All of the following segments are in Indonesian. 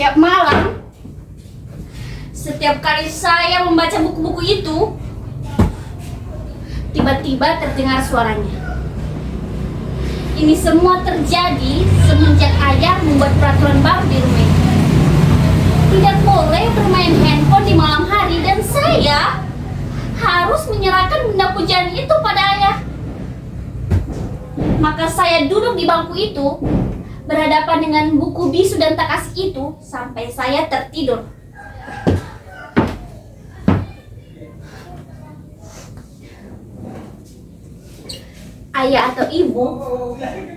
Setiap malam, setiap kali saya membaca buku-buku itu, tiba-tiba terdengar suaranya. Ini semua terjadi semenjak ayah membuat peraturan baru di rumah ini. Tidak boleh bermain handphone di malam hari dan saya harus menyerahkan benda pujaan itu pada ayah. Maka saya duduk di bangku itu, berhadapan dengan buku bisu dan takasih itu sampai saya tertidur. Ayah atau ibu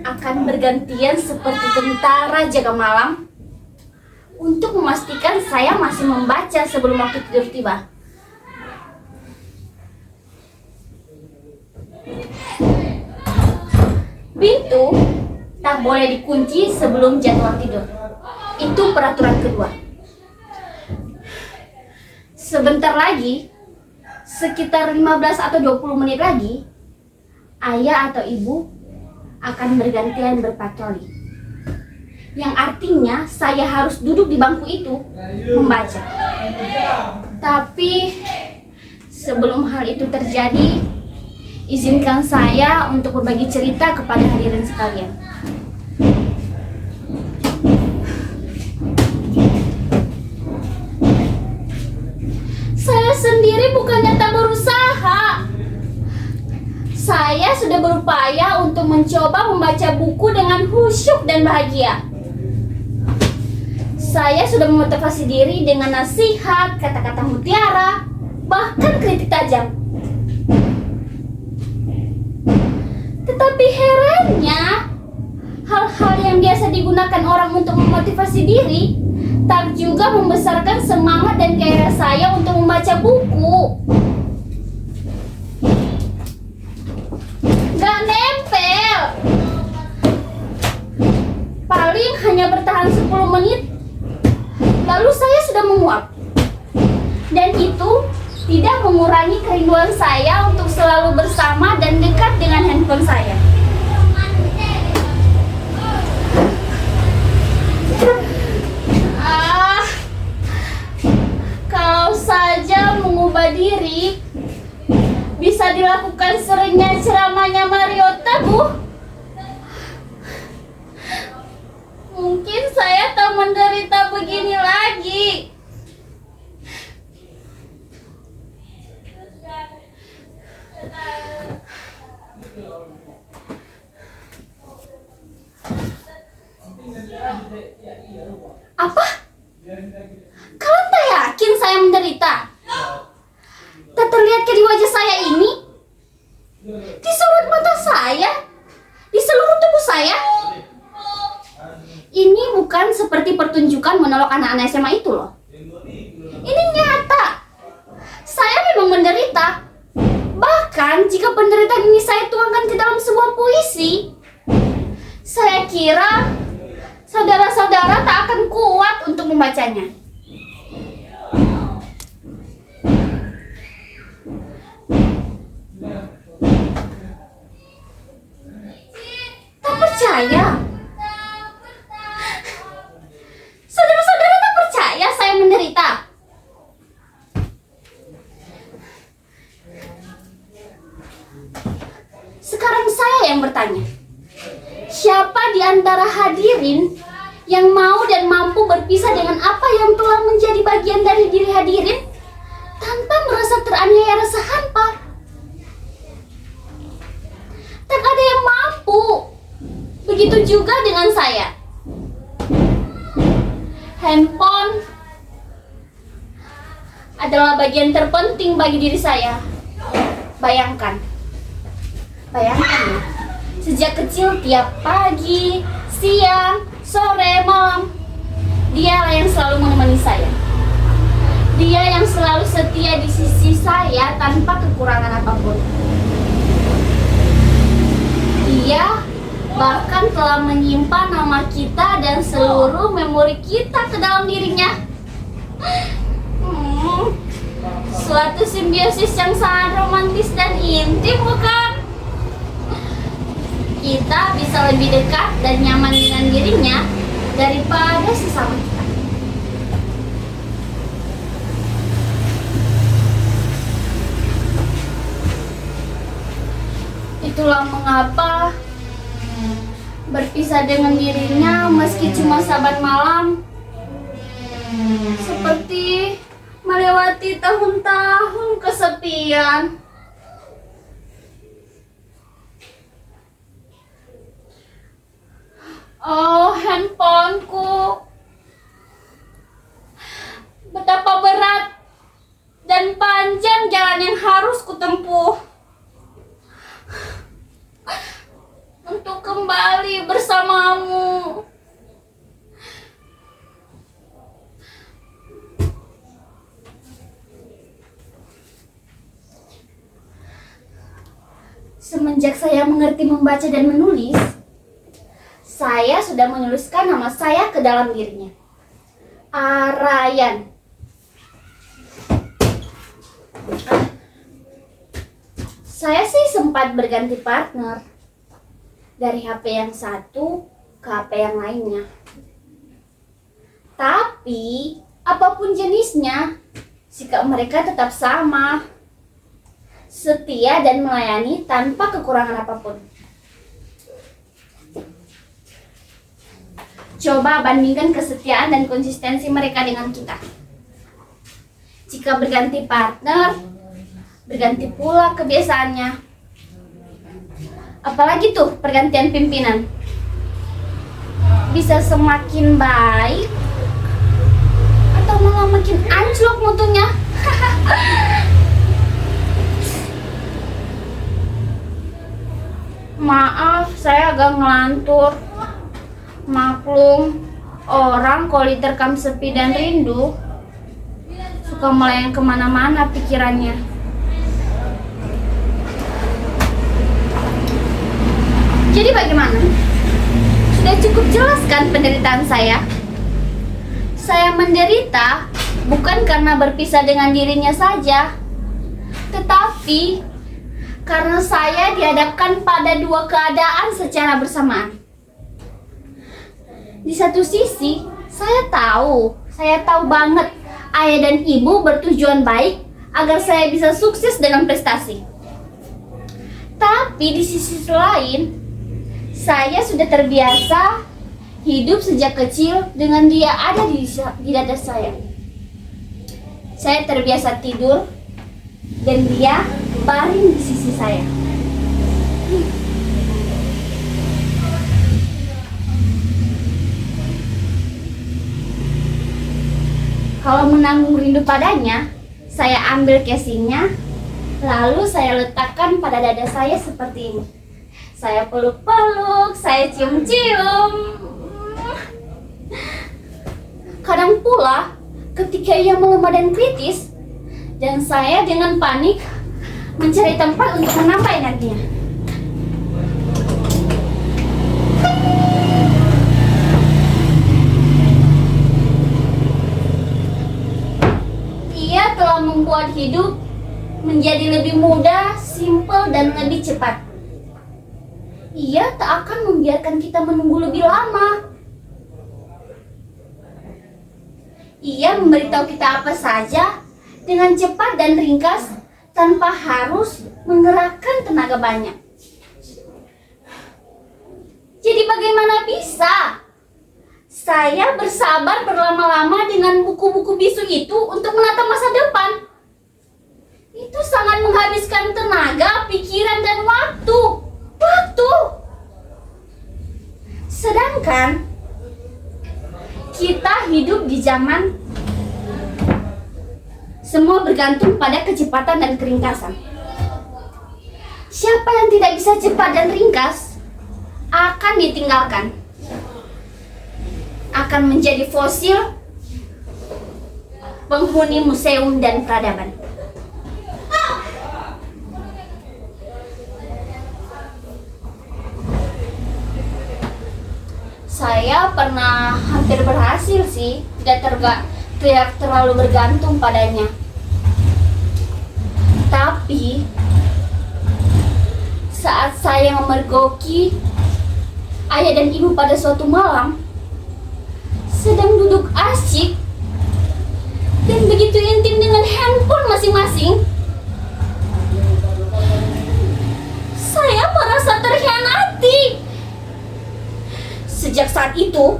akan bergantian seperti tentara jaga malam untuk memastikan saya masih membaca sebelum waktu tidur tiba. Pintu tak boleh dikunci sebelum jadwal tidur. Itu peraturan kedua. Sebentar lagi, sekitar 15 atau 20 menit lagi, ayah atau ibu akan bergantian berpatroli. Yang artinya saya harus duduk di bangku itu membaca. Tapi sebelum hal itu terjadi, izinkan saya untuk berbagi cerita kepada hadirin sekalian. Saya sendiri bukannya tak berusaha. Saya sudah berupaya untuk mencoba membaca buku dengan khusyuk dan bahagia. Saya sudah memotivasi diri dengan nasihat, kata-kata mutiara, bahkan kritik tajam. Tetapi herannya, hal-hal yang biasa digunakan orang untuk memotivasi diri tak juga membesarkan semangat dan gairah saya untuk membaca buku. Gak nempel. Paling hanya bertahan 10 menit, lalu saya sudah menguap. Dan itu tidak mengurangi kerinduan saya untuk selalu bersama dan dekat dengan handphone saya. Kalau saja mengubah diri bisa dilakukan seringnya ceramahnya Mario Teguh, mungkin saya tak menderita begini lagi. Apa? Kalian tak yakin saya menderita? Tak terlihat di wajah saya ini? Di sorot mata saya? Di seluruh tubuh saya? Ini bukan seperti pertunjukan monolog anak-anak SMA itu loh. Ini nyata. Saya memang menderita. Bahkan jika penderitaan ini saya tuangkan ke dalam sebuah puisi, saya kira saudara-saudara tak akan kuat untuk membacanya. Tak percaya? Saudara-saudara tak percaya saya menderita? Sekarang saya yang bertanya. Siapa di antara hadirin yang mau dan mampu berpisah dengan apa yang telah menjadi bagian dari diri hadirin tanpa merasa teraniaya rasa hampa? Tak ada yang mampu. Begitu juga dengan saya. Handphone adalah bagian terpenting bagi diri saya. Bayangkan ya. Sejak kecil tiap pagi, siang, sore, malam, dialah yang selalu menemani saya. Dia yang selalu setia di sisi saya tanpa kekurangan apapun. Dia bahkan telah menyimpan nama kita dan seluruh memori kita ke dalam dirinya. Suatu simbiosis yang sangat romantis dan intim, bukan? Kita bisa lebih dekat dan nyaman dengan dirinya daripada sesama kita. Itulah mengapa berpisah dengan dirinya meski cuma saban malam seperti melewati tahun-tahun kesepian. Oh, handphoneku. Betapa berat dan panjang jalan yang harus kutempuh untuk kembali bersamamu. Semenjak saya mengerti membaca dan menulis, saya sudah menuliskan nama saya ke dalam dirinya. Arayan. Saya sih sempat berganti partner dari HP yang satu ke HP yang lainnya. Tapi apapun jenisnya, sikap mereka tetap sama. Setia dan melayani tanpa kekurangan apapun. Coba bandingkan kesetiaan dan konsistensi mereka dengan kita. Jika berganti partner, berganti pula kebiasaannya. Apalagi tuh pergantian pimpinan. Bisa semakin baik atau malah makin anjlok mutunya. Maaf, saya agak ngelantur. Maklum, orang kalau diterkam sepi dan rindu suka melayang kemana-mana pikirannya. Jadi bagaimana? Sudah cukup jelas kan penderitaan saya? Saya menderita bukan karena berpisah dengan dirinya saja, tetapi karena saya dihadapkan pada dua keadaan secara bersamaan. Di satu sisi, saya tahu banget ayah dan ibu bertujuan baik agar saya bisa sukses dengan prestasi. Tapi di sisi lain, saya sudah terbiasa hidup sejak kecil dengan dia ada di dada saya. Saya terbiasa tidur dan dia baring di sisi saya. Kalau menanggung rindu padanya, saya ambil casingnya, lalu saya letakkan pada dada saya seperti ini. Saya peluk-peluk, saya cium-cium. Kadang pula, ketika ia melemah dan kritis, dan saya dengan panik mencari tempat untuk menambah energinya. Ia telah membuat hidup menjadi lebih mudah, simpel, dan lebih cepat. Ia tak akan membiarkan kita menunggu lebih lama. Ia memberitahu kita apa saja dengan cepat dan ringkas tanpa harus menggerakkan tenaga banyak. Jadi bagaimana bisa saya bersabar berlama-lama dengan buku-buku bisu itu untuk menata masa depan? Itu sangat menghabiskan tenaga, pikiran, dan waktu. Sedangkan kita hidup di zaman semua bergantung pada kecepatan dan keringkasan. Siapa yang tidak bisa cepat dan ringkas akan ditinggalkan, akan menjadi fosil penghuni museum dan peradaban. Saya pernah hampir berhasil sih, tidak terlalu bergantung padanya. Tapi saat saya memergoki ayah dan ibu pada suatu malam, sedang duduk asyik dan begitu intim dengan handphone masing-masing, saya merasa terhianati. Sejak saat itu,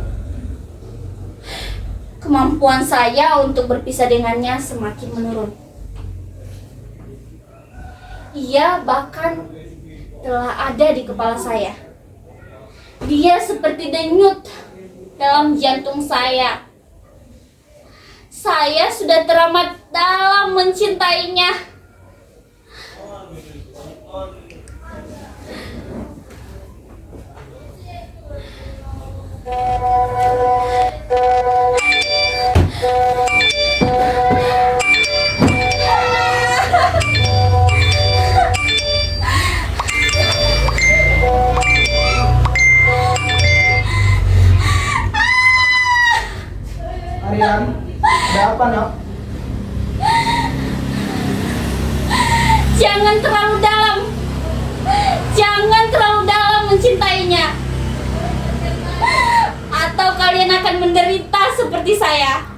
kemampuan saya untuk berpisah dengannya semakin menurun. Ia bahkan telah ada di kepala saya. Dia seperti denyut dalam jantung saya. Saya sudah teramat dalam mencintainya. Arian, ada apa nak? Jangan terlalu dalam. Jangan terlalu dalam mencintainya. Atau kalian akan menderita seperti saya.